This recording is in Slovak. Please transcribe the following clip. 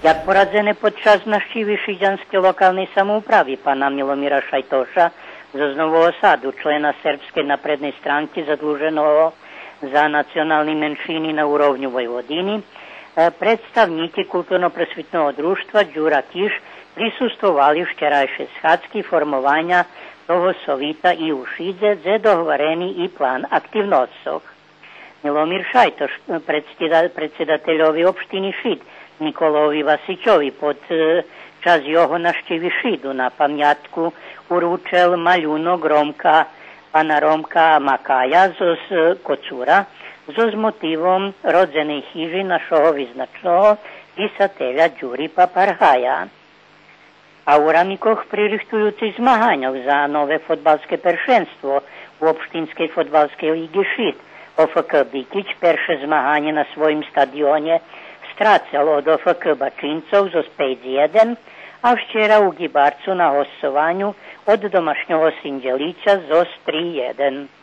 Jak poradzené podczas návštevy Šíďanskej lokálnej samoupravy pana Milomíra Šajtoša zo Nového Sadu, člena Srbskej naprednej stránky zadluženého za nacionálne menšiny na úrovni Vojvodiny, predstavníci kulturno-prosvitného društva Đura Kiš prisustvovali včerajšie schádzky formovania toho sovita i u Šídze, gdje dogovoreni i plan aktivnostov. Milomír Šajtoš, predsjedateljovi opštini Šid, Nikolovi Vasićovi pod čas jeho návštevy Šidu na pamjatku uručil maljuno gromka pana Romka Makaja z Kocura z motivom rodzenej hiži našoho vyznačného pisatelja Đuripa Parhaja. A u Ramikoch pririchtujúcich zmahaňov za nové fotbalské peršenstvo u opštinskej fotbalskej ligi Šid OFK Bikić perše zmahanie na svojim stadione stracel od OFK Bačincov zo 5-1, a včera u Gibarcu na hostovanju od domašnjoho Sinđelića zo 3-1.